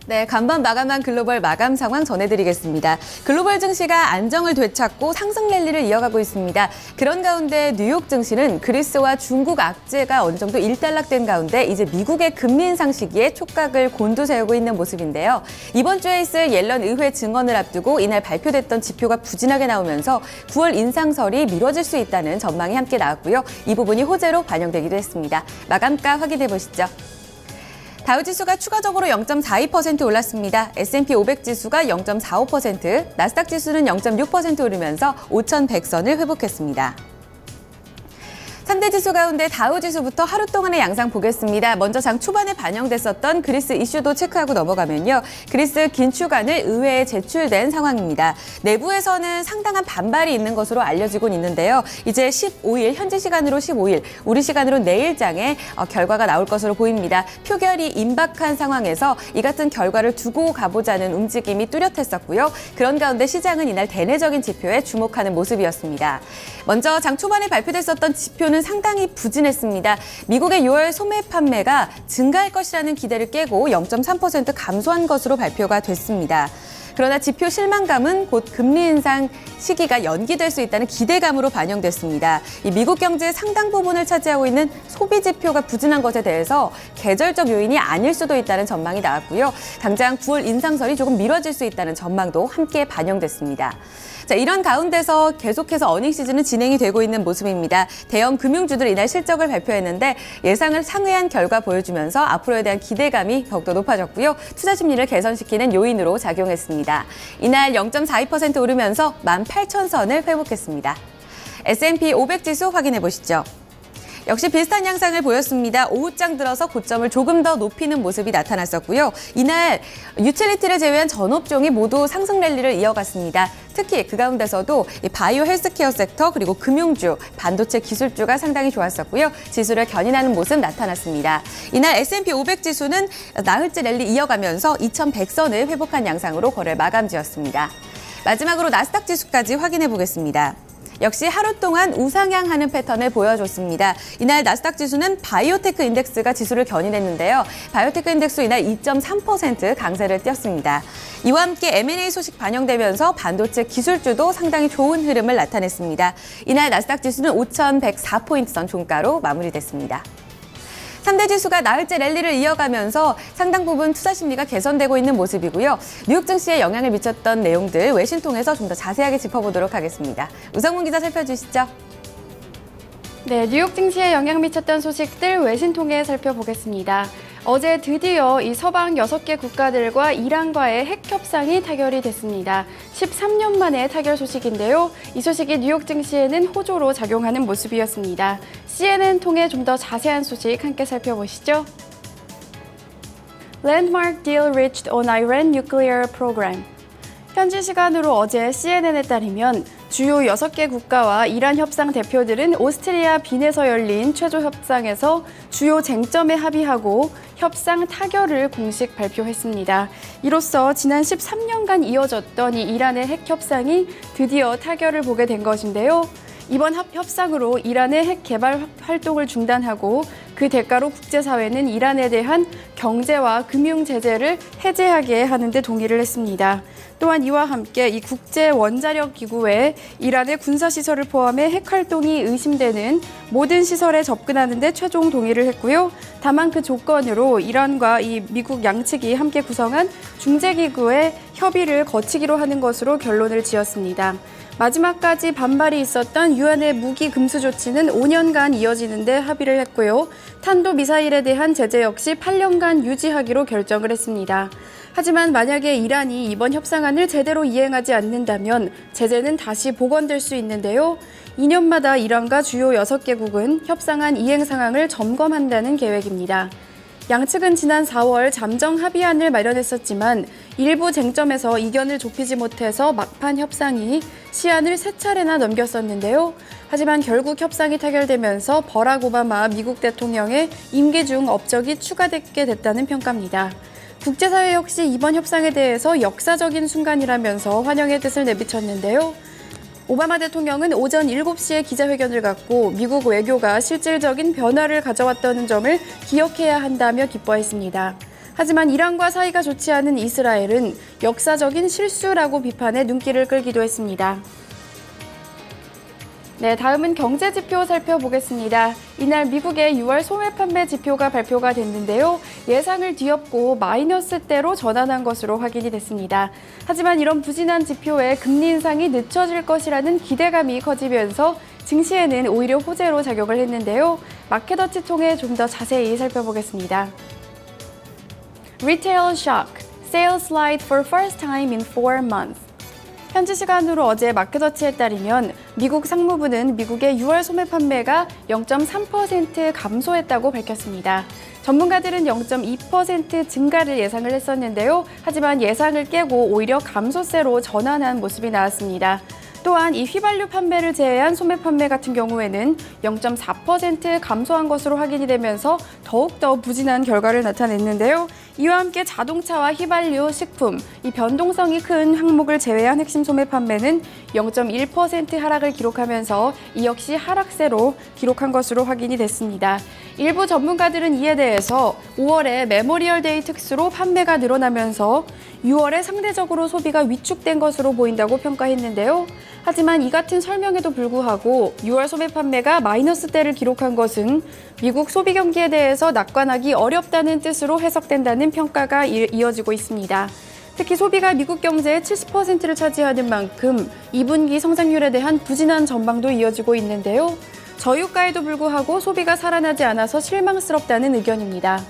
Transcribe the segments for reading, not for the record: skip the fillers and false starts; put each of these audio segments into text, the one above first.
네, 간밤 마감한 글로벌 마감 상황 전해드리겠습니다. 글로벌 증시가 안정을 되찾고 상승 랠리를 이어가고 있습니다. 그런 가운데 뉴욕 증시는 그리스와 중국 악재가 어느 정도 일단락된 가운데 이제 미국의 금리 인상 시기에 촉각을 곤두세우고 있는 모습인데요. 이번 주에 있을 옐런 의회 증언을 앞두고 이날 발표됐던 지표가 부진하게 나오면서 9월 인상설이 미뤄질 수 있다는 전망이 함께 나왔고요. 이 부분이 호재로 반영되기도 했습니다. 마감가 확인해 보시죠. 다우지수가 추가적으로 0.42% 올랐습니다. S&P 500 지수가 0.45%, 나스닥 지수는 0.6% 오르면서 5,100선을 회복했습니다. 3대 지수 가운데 다우 지수부터 하루 동안의 양상 보겠습니다. 먼저 장 초반에 반영됐었던 그리스 이슈도 체크하고 넘어가면요. 그리스 긴축안을 의회에 제출된 상황입니다. 내부에서는 상당한 반발이 있는 것으로 알려지고 있는데요. 이제 15일, 현지 시간으로 15일, 우리 시간으로 내일장에 결과가 나올 것으로 보입니다. 표결이 임박한 상황에서 이 같은 결과를 두고 가보자는 움직임이 뚜렷했었고요. 그런 가운데 시장은 이날 대내적인 지표에 주목하는 모습이었습니다. 먼저 장 초반에 발표됐었던 지표는 상당히 부진했습니다. 미국의 6월 소매 판매가 증가할 것이라는 기대를 깨고 0.3% 감소한 것으로 발표가 됐습니다. 그러나 지표 실망감은 곧 금리 인상 시기가 연기될 수 있다는 기대감으로 반영됐습니다. 이 미국 경제의 상당 부분을 차지하고 있는 소비 지표가 부진한 것에 대해서 계절적 요인이 아닐 수도 있다는 전망이 나왔고요. 당장 9월 인상설이 조금 미뤄질 수 있다는 전망도 함께 반영됐습니다. 자, 이런 가운데서 계속해서 어닝 시즌은 진행이 되고 있는 모습입니다. 대형 금융주들 이날 실적을 발표했는데 예상을 상회한 결과 보여주면서 앞으로에 대한 기대감이 더욱더 높아졌고요. 투자 심리를 개선시키는 요인으로 작용했습니다. 이날 0.42% 오르면서 18,000선을 회복했습니다. S&P 500 지수 확인해 보시죠. 역시 비슷한 양상을 보였습니다. 오후장 들어서 고점을 조금 더 높이는 모습이 나타났었고요. 이날 유틸리티를 제외한 전 업종이 모두 상승 랠리를 이어갔습니다. 특히 그 가운데서도 바이오 헬스케어 섹터 그리고 금융주, 반도체 기술주가 상당히 좋았었고요. 지수를 견인하는 모습 나타났습니다. 이날 S&P 500 지수는 나흘째 랠리 이어가면서 2,100선을 회복한 양상으로 거래 마감지었습니다. 마지막으로 나스닥 지수까지 확인해 보겠습니다. 역시 하루 동안 우상향하는 패턴을 보여줬습니다. 이날 나스닥 지수는 바이오테크 인덱스가 지수를 견인했는데요. 바이오테크 인덱스 이날 2.3% 강세를 띄었습니다. 이와 함께 M&A 소식 반영되면서 반도체 기술주도 상당히 좋은 흐름을 나타냈습니다. 이날 나스닥 지수는 5,104포인트선 종가로 마무리됐습니다. 3대 지수가 나흘째 랠리를 이어가면서 상당 부분 투자 심리가 개선되고 있는 모습이고요. 뉴욕 증시에 영향을 미쳤던 내용들 외신 통해서 좀 더 자세하게 짚어보도록 하겠습니다. 우성문 기자 살펴주시죠. 네, 뉴욕 증시에 영향 미쳤던 소식들 외신 통해 살펴보겠습니다. 어제 드디어 이 서방 6개 국가들과 이란과의 핵 협상이 타결이 됐습니다. 13년 만의 타결 소식인데요. 이 소식이 뉴욕 증시에는 호조로 작용하는 모습이었습니다. CNN 통해 좀 더 자세한 소식 함께 살펴보시죠. Landmark deal reached on Iran nuclear program. 현지 시간으로 어제 CNN에 따르면 주요 6개 국가와 이란 협상 대표들은 오스트리아 빈에서 열린 최종 협상에서 주요 쟁점에 합의하고 협상 타결을 공식 발표했습니다. 이로써 지난 13년간 이어졌던 이 이란의 핵 협상이 드디어 타결을 보게 된 것인데요. 이번 협상으로 이란의 핵 개발 활동을 중단하고 그 대가로 국제사회는 이란에 대한 경제와 금융 제재를 해제하게 하는 데 동의를 했습니다. 또한 이와 함께 이 국제 원자력 기구에 이란의 군사 시설을 포함해 핵 활동이 의심되는 모든 시설에 접근하는 데 최종 동의를 했고요. 다만 그 조건으로 이란과 이 미국 양측이 함께 구성한 중재기구의 협의를 거치기로 하는 것으로 결론을 지었습니다. 마지막까지 반발이 있었던 유엔의 무기 금수 조치는 5년간 이어지는 데 합의를 했고요. 탄도미사일에 대한 제재 역시 8년간 유지하기로 결정을 했습니다. 하지만 만약에 이란이 이번 협상안을 제대로 이행하지 않는다면 제재는 다시 복원될 수 있는데요. 2년마다 이란과 주요 6개국은 협상안 이행 상황을 점검한다는 계획입니다. 양측은 지난 4월 잠정 합의안을 마련했었지만 일부 쟁점에서 이견을 좁히지 못해서 막판 협상이 시한을 3차례나 넘겼었는데요. 하지만 결국 협상이 타결되면서 버락 오바마 미국 대통령의 임기 중 업적이 추가되게 됐다는 평가입니다. 국제사회 역시 이번 협상에 대해서 역사적인 순간이라면서 환영의 뜻을 내비쳤는데요. 오바마 대통령은 오전 7시에 기자회견을 갖고 미국 외교가 실질적인 변화를 가져왔다는 점을 기억해야 한다며 기뻐했습니다. 하지만 이란과 사이가 좋지 않은 이스라엘은 역사적인 실수라고 비판해 눈길을 끌기도 했습니다. 네, 다음은 경제 지표 살펴보겠습니다. 이날 미국의 6월 소매 판매 지표가 발표가 됐는데요. 예상을 뒤엎고 마이너스대로 전환한 것으로 확인이 됐습니다. 하지만 이런 부진한 지표에 금리 인상이 늦춰질 것이라는 기대감이 커지면서 증시에는 오히려 호재로 작용을 했는데요. 마켓워치 통해 좀 더 자세히 살펴보겠습니다. Retail shock. Sales slide for first time in 4 months. 현지 시간으로 어제 마켓워치에 따르면 미국 상무부는 미국의 6월 소매 판매가 0.3% 감소했다고 밝혔습니다. 전문가들은 0.2% 증가를 예상을 했었는데요. 하지만 예상을 깨고 오히려 감소세로 전환한 모습이 나왔습니다. 또한 이 휘발유 판매를 제외한 소매 판매 같은 경우에는 0.4% 감소한 것으로 확인이 되면서 더욱더 부진한 결과를 나타냈는데요. 이와 함께 자동차와 휘발유, 식품, 이 변동성이 큰 항목을 제외한 핵심 소매 판매는 0.1% 하락을 기록하면서 이 역시 하락세로 기록한 것으로 확인이 됐습니다. 일부 전문가들은 이에 대해서 5월에 메모리얼 데이 특수로 판매가 늘어나면서 6월에 상대적으로 소비가 위축된 것으로 보인다고 평가했는데요. 하지만 이 같은 설명에도 불구하고 6월 소매 판매가 마이너스대를 기록한 것은 미국 소비 경기에 대해서 낙관하기 어렵다는 뜻으로 해석된다는 평가가 이어지고 있습니다. 특히 소비가 미국 경제의 70%를 차지하는 만큼 2분기 성장률에 대한 부진한 전망도 이어지고 있는데요. 저유가에도 불구하고 소비가 살아나지 않아서 실망스럽다는 의견입니다.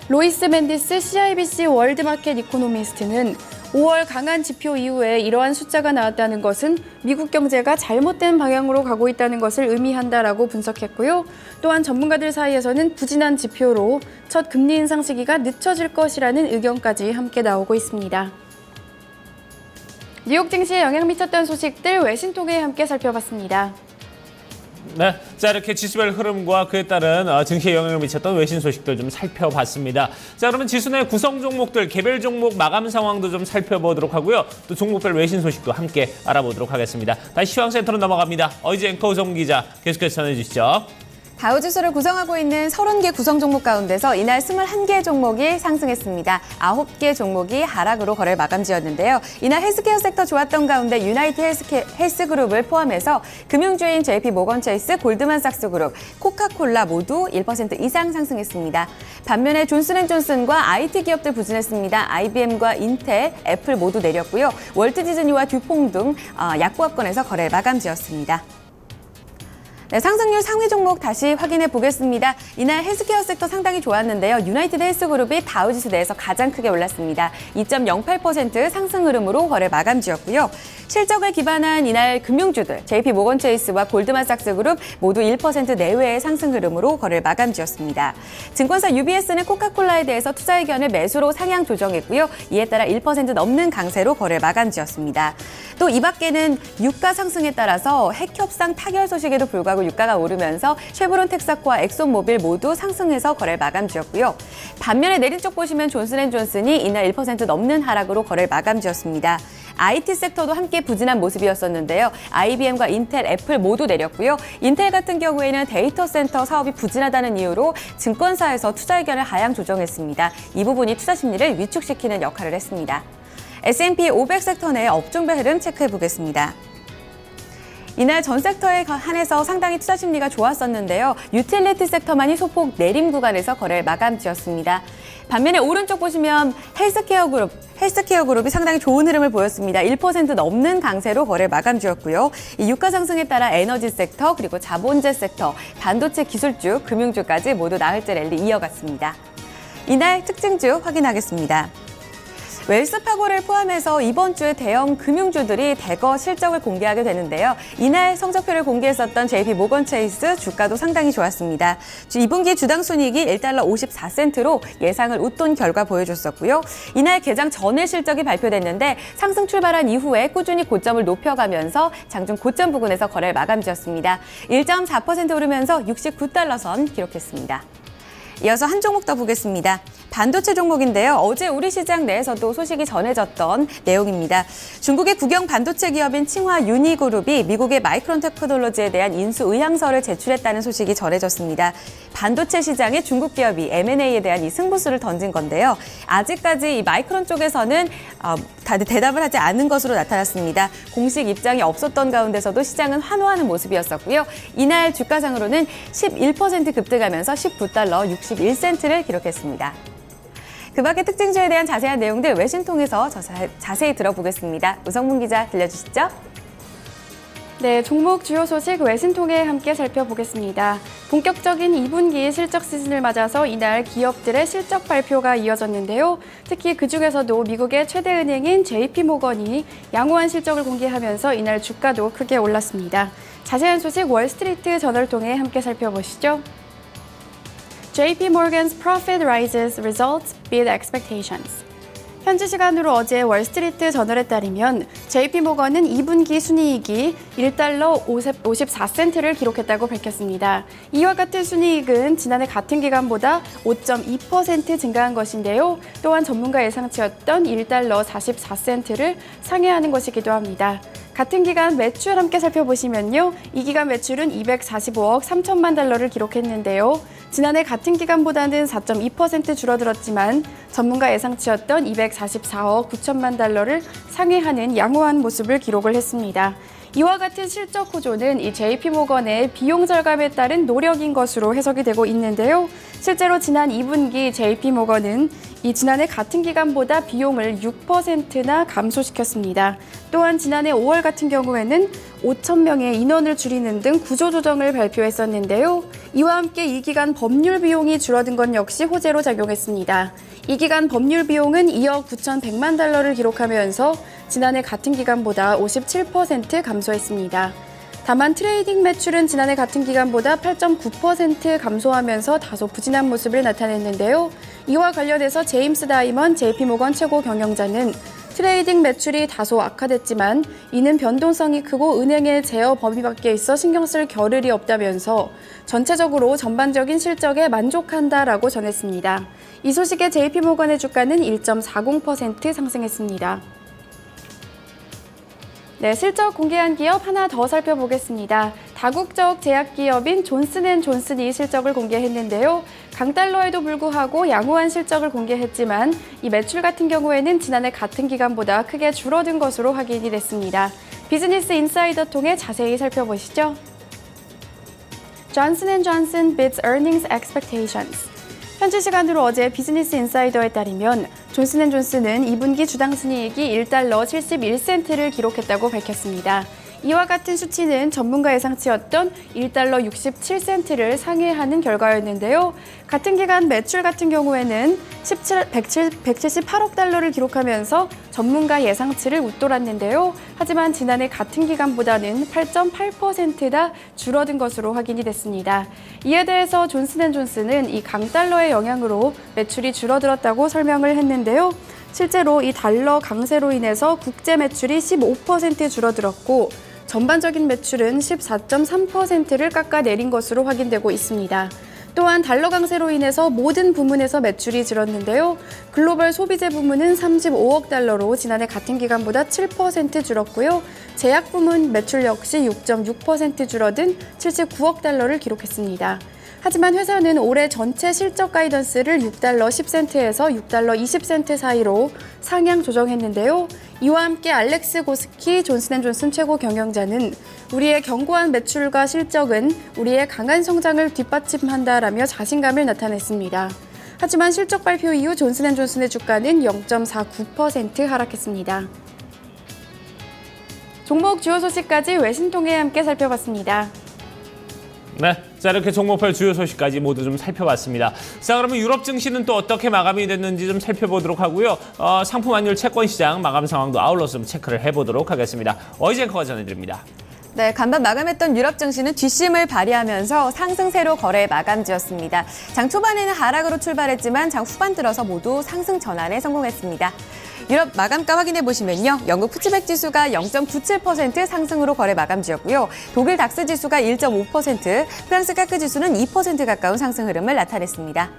로이스 맨디스 CIBC 월드마켓 이코노미스트는 5월 강한 지표 이후에 이러한 숫자가 나왔다는 것은 미국 경제가 잘못된 방향으로 가고 있다는 것을 의미한다라고 분석했고요. 또한 전문가들 사이에서는 부진한 지표로 첫 금리 인상 시기가 늦춰질 것이라는 의견까지 함께 나오고 있습니다. 뉴욕 증시에 영향 미쳤던 소식들 외신 통해 함께 살펴봤습니다. 네, 자 이렇게 지수별 흐름과 그에 따른 증시에 영향을 미쳤던 외신 소식들 좀 살펴봤습니다. 자 그러면 지수 내 구성 종목들 개별 종목 마감 상황도 좀 살펴보도록 하고요. 또 종목별 외신 소식도 함께 알아보도록 하겠습니다. 다시 시황센터로 넘어갑니다. 어이지 앵커 우성 기자 계속해서 전해주시죠. 다우지수를 구성하고 있는 30개 구성 종목 가운데서 이날 21개 종목이 상승했습니다. 9개 종목이 하락으로 거래를 마감지었는데요. 이날 헬스케어 섹터 좋았던 가운데 유나이트 헬스그룹을 포함해서 금융주인 JP모건체이스, 골드만삭스그룹, 코카콜라 모두 1% 이상 상승했습니다. 반면에 존슨앤존슨과 IT 기업들 부진했습니다. IBM과 인텔, 애플 모두 내렸고요. 월트디즈니와 듀퐁 등 약보합권에서 거래를 마감지었습니다. 네, 상승률 상위 종목 다시 확인해 보겠습니다. 이날 헬스케어 섹터 상당히 좋았는데요. 유나이티드 헬스그룹이 다우지수 내에서 가장 크게 올랐습니다. 2.08% 상승 흐름으로 거래 마감지었고요. 실적을 기반한 이날 금융주들 JP모건체이스와 골드만삭스그룹 모두 1% 내외의 상승 흐름으로 거래를 마감지었습니다. 증권사 UBS는 코카콜라에 대해서 투자 의견을 매수로 상향 조정했고요. 이에 따라 1% 넘는 강세로 거래를 마감지었습니다. 또 이 밖에는 유가 상승에 따라서 핵 협상 타결 소식에도 불구하고 유가가 오르면서 쉐브론 텍사코와 엑손모빌 모두 상승해서 거래를 마감지었고요. 반면에 내린 쪽 보시면 존슨앤존슨이 이날 1% 넘는 하락으로 거래를 마감지었습니다. IT 섹터도 함께 부진한 모습이었었는데요. IBM과 인텔, 애플 모두 내렸고요. 인텔 같은 경우에는 데이터 센터 사업이 부진하다는 이유로 증권사에서 투자 의견을 하향 조정했습니다. 이 부분이 투자 심리를 위축시키는 역할을 했습니다. S&P 500 섹터 내 업종별 흐름 체크해 보겠습니다. 이날 전 섹터에 한해서 상당히 투자 심리가 좋았었는데요. 유틸리티 섹터만이 소폭 내림 구간에서 거래를 마감지었습니다. 반면에 오른쪽 보시면 헬스케어 그룹이 상당히 좋은 흐름을 보였습니다. 1% 넘는 강세로 거래 마감지었고요. 이 유가 상승에 따라 에너지 섹터, 그리고 자본재 섹터, 반도체 기술주, 금융주까지 모두 나흘째 랠리 이어갔습니다. 이날 특징주 확인하겠습니다. 웰스파고를 포함해서 이번 주에 대형 금융주들이 대거 실적을 공개하게 되는데요. 이날 성적표를 공개했었던 JP모건체이스 주가도 상당히 좋았습니다. 2분기 주당 순이익이 1달러 54센트로 예상을 웃돈 결과 보여줬었고요. 이날 개장 전일 실적이 발표됐는데 상승 출발한 이후에 꾸준히 고점을 높여가면서 장중 고점 부근에서 거래를 마감지었습니다. 1.4% 오르면서 69달러 선 기록했습니다. 이어서 한 종목 더 보겠습니다. 반도체 종목인데요. 어제 우리 시장 내에서도 소식이 전해졌던 내용입니다. 중국의 국영 반도체 기업인 칭화 유니그룹이 미국의 마이크론 테크놀로지에 대한 인수 의향서를 제출했다는 소식이 전해졌습니다. 반도체 시장에 중국 기업이 M&A에 대한 이 승부수를 던진 건데요. 아직까지 이 마이크론 쪽에서는 다들 대답을 하지 않은 것으로 나타났습니다. 공식 입장이 없었던 가운데서도 시장은 환호하는 모습이었었고요. 이날 주가상으로는 11% 급등하면서 19달러 61센트를 기록했습니다. 그 밖의 특징주에 대한 자세한 내용들 외신 통해서 자세히 들어보겠습니다. 우성문 기자 들려주시죠. 네, 종목 주요 소식 외신 통해 함께 살펴보겠습니다. 본격적인 2분기 실적 시즌을 맞아서 이날 기업들의 실적 발표가 이어졌는데요. 특히 그중에서도 미국의 최대 은행인 JP모건이 양호한 실적을 공개하면서 이날 주가도 크게 올랐습니다. 자세한 소식 월스트리트 저널 통해 함께 살펴보시죠. JP Morgan's profit rises, results beat expectations. 현지 시간으로 어제 월스트리트 저널에 따르면 JP모건은 2분기 순이익이 1달러 54센트를 기록했다고 밝혔습니다. 이와 같은 순이익은 지난해 같은 기간보다 5.2% 증가한 것인데요. 또한 전문가 예상치였던 1달러 44센트를 상회하는 것이기도 합니다. 같은 기간 매출 함께 살펴보시면요. 이 기간 매출은 245억 3천만 달러를 기록했는데요. 지난해 같은 기간보다는 4.2% 줄어들었지만 전문가 예상치였던 244억 9천만 달러를 상회하는 양호한 모습을 기록을 했습니다. 이와 같은 실적 구조는 이 JP모건의 비용 절감에 따른 노력인 것으로 해석이 되고 있는데요. 실제로 지난 2분기 JP모건은 이 지난해 같은 기간보다 비용을 6%나 감소시켰습니다. 또한 지난해 5월 같은 경우에는 5,000명의 인원을 줄이는 등 구조조정을 발표했었는데요. 이와 함께 이 기간 법률 비용이 줄어든 건 역시 호재로 작용했습니다. 이 기간 법률 비용은 2억 9,100만 달러를 기록하면서 지난해 같은 기간보다 57% 감소했습니다. 다만 트레이딩 매출은 지난해 같은 기간보다 8.9% 감소하면서 다소 부진한 모습을 나타냈는데요. 이와 관련해서 제임스 다이먼 JP모건 최고 경영자는 트레이딩 매출이 다소 악화됐지만 이는 변동성이 크고 은행의 제어 범위 밖에 있어 신경 쓸 겨를이 없다면서 전체적으로 전반적인 실적에 만족한다라고 전했습니다. 이 소식에 JP모건의 주가는 1.40% 상승했습니다. 네, 실적 공개한 기업 하나 더 살펴보겠습니다. 다국적 제약기업인 존슨앤존슨이 실적을 공개했는데요. 강달러에도 불구하고 양호한 실적을 공개했지만 이 매출 같은 경우에는 지난해 같은 기간보다 크게 줄어든 것으로 확인이 됐습니다. 비즈니스 인사이더 통해 자세히 살펴보시죠. 존슨앤존슨 beats earnings expectations. 현지 시간으로 어제 비즈니스 인사이더에 따르면 존슨앤존슨은 2분기 주당 순이익이 1달러 71센트를 기록했다고 밝혔습니다. 이와 같은 수치는 전문가 예상치였던 1달러 67센트를 상회하는 결과였는데요. 같은 기간 매출 같은 경우에는 178억 달러를 기록하면서 전문가 예상치를 웃돌았는데요. 하지만 지난해 같은 기간보다는 8.8%나 줄어든 것으로 확인이 됐습니다. 이에 대해서 존슨앤존슨은 이 강달러의 영향으로 매출이 줄어들었다고 설명을 했는데요. 실제로 이 달러 강세로 인해서 국제 매출이 15% 줄어들었고 전반적인 매출은 14.3%를 깎아내린 것으로 확인되고 있습니다. 또한 달러 강세로 인해서 모든 부문에서 매출이 줄었는데요. 글로벌 소비재 부문은 35억 달러로 지난해 같은 기간보다 7% 줄었고요. 제약 부문 매출 역시 6.6% 줄어든 79억 달러를 기록했습니다. 하지만 회사는 올해 전체 실적 가이던스를 6달러 10센트에서 6달러 20센트 사이로 상향 조정했는데요. 이와 함께 알렉스 고스키 존슨앤존슨 최고 경영자는 우리의 견고한 매출과 실적은 우리의 강한 성장을 뒷받침한다라며 자신감을 나타냈습니다. 하지만 실적 발표 이후 존슨앤존슨의 주가는 0.49% 하락했습니다. 종목 주요 소식까지 외신 통해 함께 살펴봤습니다. 네, 자 이렇게 종목별 주요 소식까지 모두 좀 살펴봤습니다. 자 그러면 유럽 증시는 또 어떻게 마감이 됐는지 좀 살펴보도록 하고요. 상품 환율 채권 시장 마감 상황도 아울러서 좀 체크를 해보도록 하겠습니다. 어이젠커가 전해드립니다. 네, 간밤 마감했던 유럽 증시는 뒷심을 발휘하면서 상승세로 거래 마감지었습니다. 장 초반에는 하락으로 출발했지만 장 후반 들어서 모두 상승 전환에 성공했습니다. 유럽 마감가 확인해 보시면요. 영국 푸츠백 지수가 0.97% 상승으로 거래 마감지였고요. 독일 닥스 지수가 1.5%, 프랑스 카크 지수는 2% 가까운 상승 흐름을 나타냈습니다.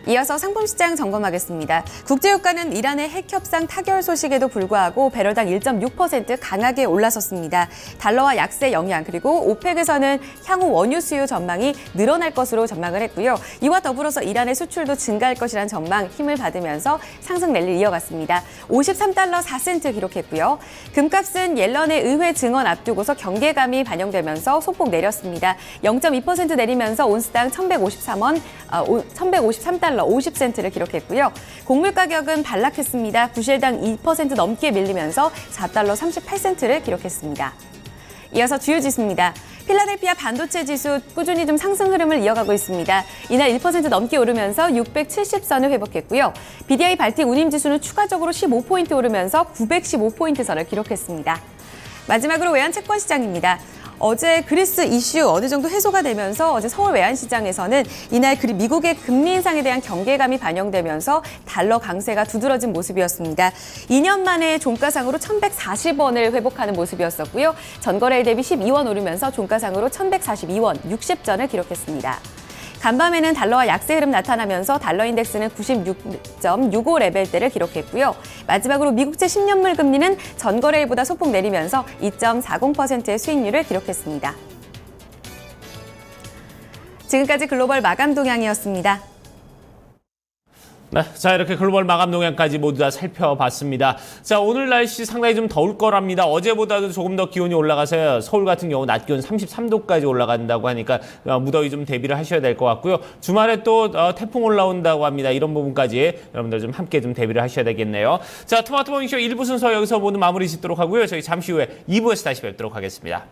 이어서 상품시장 점검하겠습니다. 국제유가는 이란의 핵협상 타결 소식에도 불구하고 배럴당 1.6% 강하게 올라섰습니다. 달러와 약세 영향 그리고 오펙에서는 향후 원유 수요 전망이 늘어날 것으로 전망을 했고요. 이와 더불어서 이란의 수출도 증가할 것이라는 전망 힘을 받으면서 상승 랠리를 이어갔습니다. 53달러 4센트 기록했고요. 금값은 옐런의 의회 증언 앞두고서 경계감이 반영되면서 소폭 내렸습니다. 0.2% 내리면서 온스당 1,153달러 50센트를 기록했고요. 곡물 가격은 반락했습니다. 부실당 2% 넘게 밀리면서 4달러 38센트를 기록했습니다. 이어서 주요 지수입니다. 필라델피아 반도체 지수 꾸준히 좀 상승 흐름을 이어가고 있습니다. 이날 1% 넘게 오르면서 670선을 회복했고요. BDI 발틱 운임 지수는 추가적으로 15포인트 오르면서 915포인트 선을 기록했습니다. 마지막으로 외환 채권 시장입니다. 어제 그리스 이슈 어느 정도 해소가 되면서 어제 서울 외환시장에서는 이날 미국의 금리 인상에 대한 경계감이 반영되면서 달러 강세가 두드러진 모습이었습니다. 2년 만에 종가상으로 1,140원을 회복하는 모습이었었고요. 전거래일 대비 12원 오르면서 종가상으로 1,142원 60전을 기록했습니다. 간밤에는 달러와 약세 흐름 나타나면서 달러 인덱스는 96.65 레벨대를 기록했고요. 마지막으로 미국채 10년물 금리는 전거래일보다 소폭 내리면서 2.40%의 수익률을 기록했습니다. 지금까지 글로벌 마감 동향이었습니다. 네, 자 이렇게 글로벌 마감 동향까지 모두 다 살펴봤습니다. 자 오늘 날씨 상당히 좀 더울 거랍니다. 어제보다도 조금 더 기온이 올라가서요. 서울 같은 경우 낮 기온 33도까지 올라간다고 하니까 무더위 좀 대비를 하셔야 될 것 같고요. 주말에 또 태풍 올라온다고 합니다. 이런 부분까지 여러분들 좀 함께 좀 대비를 하셔야 되겠네요. 자 토마토 모닝쇼 1부 순서 여기서 모두 마무리 짓도록 하고요. 저희 잠시 후에 2부에서 다시 뵙도록 하겠습니다.